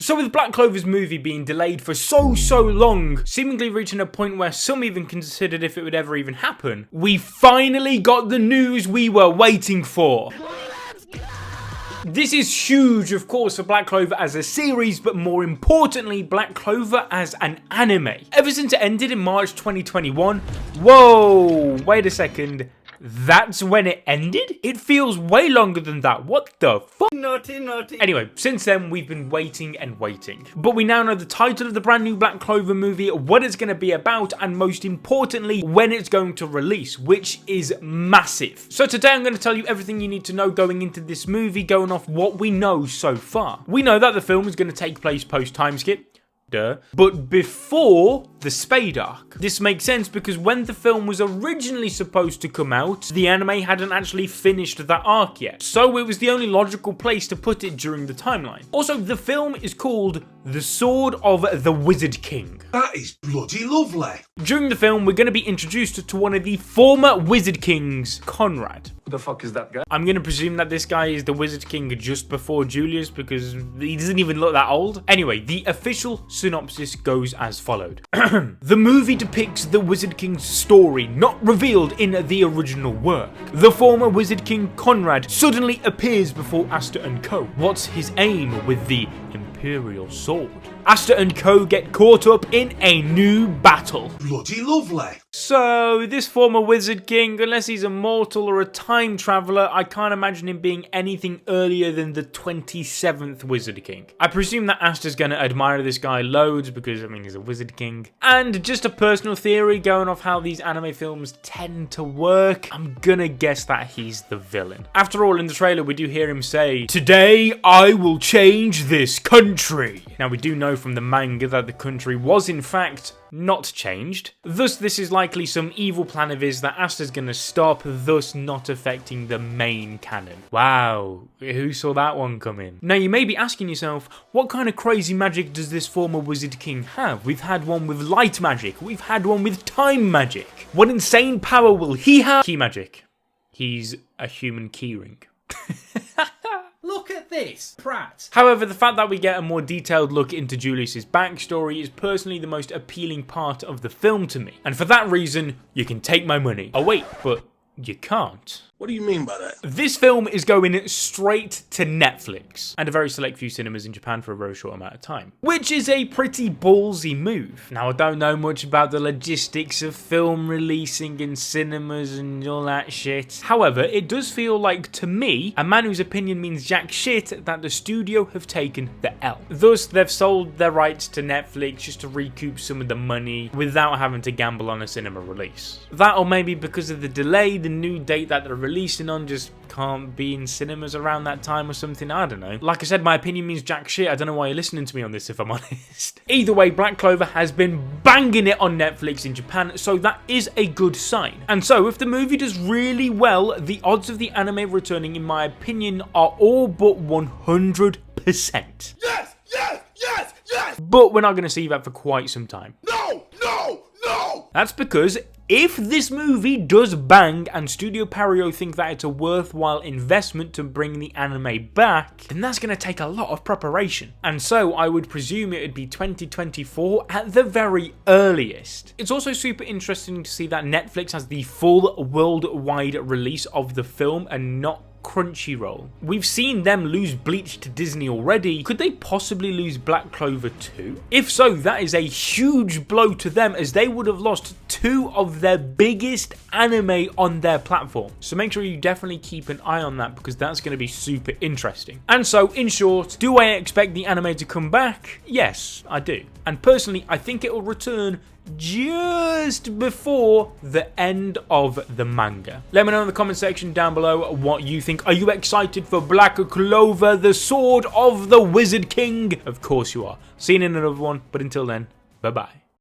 So with Black Clover's movie being delayed for so long, seemingly reaching a point where some even considered if it would ever even happen, we finally got the news we were waiting for. This is huge, of course, for Black Clover as a series, but more importantly, Black Clover as an anime. Ever since it ended in March 2021, whoa, wait a second. That's when it ended? It feels way longer than that. What the fuck? Naughty. Anyway, since then, we've been waiting and waiting. But we now know the title of the brand new Black Clover movie, what it's going to be about, and most importantly, when it's going to release, which is massive. So today, I'm going to tell you everything you need to know going into this movie, going off what we know so far. We know that the film is going to take place post-time skip. But before the Spade Arc. This makes sense because when the film was originally supposed to come out, the anime hadn't actually finished that arc yet. So it was the only logical place to put it during the timeline. Also, the film is called The Sword of the Wizard King. That is bloody lovely. During the film, we're going to be introduced to one of the former Wizard Kings, Conrad. Who the fuck is that guy? I'm going to presume that this guy is the Wizard King just before Julius because he doesn't even look that old. Anyway, the official synopsis goes as followed. The movie depicts the Wizard King's story not revealed in the original work. The former Wizard King Conrad suddenly appears before Astor and Co. What's his aim with the Imperial Sword? Astor and Co get caught up in a new battle. Bloody lovely. So, this former Wizard King, unless he's a mortal or a time traveller, I can't imagine him being anything earlier than the 27th Wizard King. I presume that Astor's gonna admire this guy loads because, I mean, he's a Wizard King. And just a personal theory going off how these anime films tend to work, I'm gonna guess that he's the villain. After all, in the trailer, we do hear him say, "Today, I will change this country." Now, we do know from the manga that the country was, in fact, not changed. Thus, this is likely some evil plan of his that Astor's gonna stop, thus not affecting the main canon. Wow, who saw that one coming? Now, you may be asking yourself, what kind of crazy magic does this former Wizard King have? We've had one with light magic, we've had one with time magic. What insane power will he have? Key magic. He's a human keyring. Look at this, Pratt. However, the fact that we get a more detailed look into Julius's backstory is personally the most appealing part of the film to me. And for that reason, you can take my money. Oh wait, but you can't. What do you mean by that? This film is going straight to Netflix and a very select few cinemas in Japan for a very short amount of time, which is a pretty ballsy move. Now, I don't know much about the logistics of film releasing in cinemas and all that shit. However, it does feel like, to me, a man whose opinion means jack shit, that the studio have taken the L. Thus, they've sold their rights to Netflix just to recoup some of the money without having to gamble on a cinema release. That, or maybe because of the delay, the new date that they're releasing on just can't be in cinemas around that time or something, I don't know. Like I said, my opinion means jack shit. I don't know why you're listening to me on this, if I'm honest. Either way, Black Clover has been banging it on Netflix in Japan, so that is a good sign. And so, if the movie does really well, the odds of the anime returning, in my opinion, are all but 100%. Yes! But we're not going to see that for quite some time. No! That's because if this movie does bang and Studio Pario think that it's a worthwhile investment to bring the anime back, then that's going to take a lot of preparation. And so I would presume it would be 2024 at the very earliest. It's also super interesting to see that Netflix has the full worldwide release of the film and not Crunchyroll. We've seen them lose Bleach to Disney already. Could they possibly lose Black Clover too? If so, that is a huge blow to them, as they would have lost two of their biggest anime on their platform. So make sure you definitely keep an eye on that, because that's going to be super interesting. And so, in short, do I expect the anime to come back? Yes, I do. And personally, I think it will return just before the end of the manga. Let me know in the comment section down below what you think. Are you excited for Black Clover, the Sword of the Wizard King? Of course you are. See you in another one, but until then, bye bye.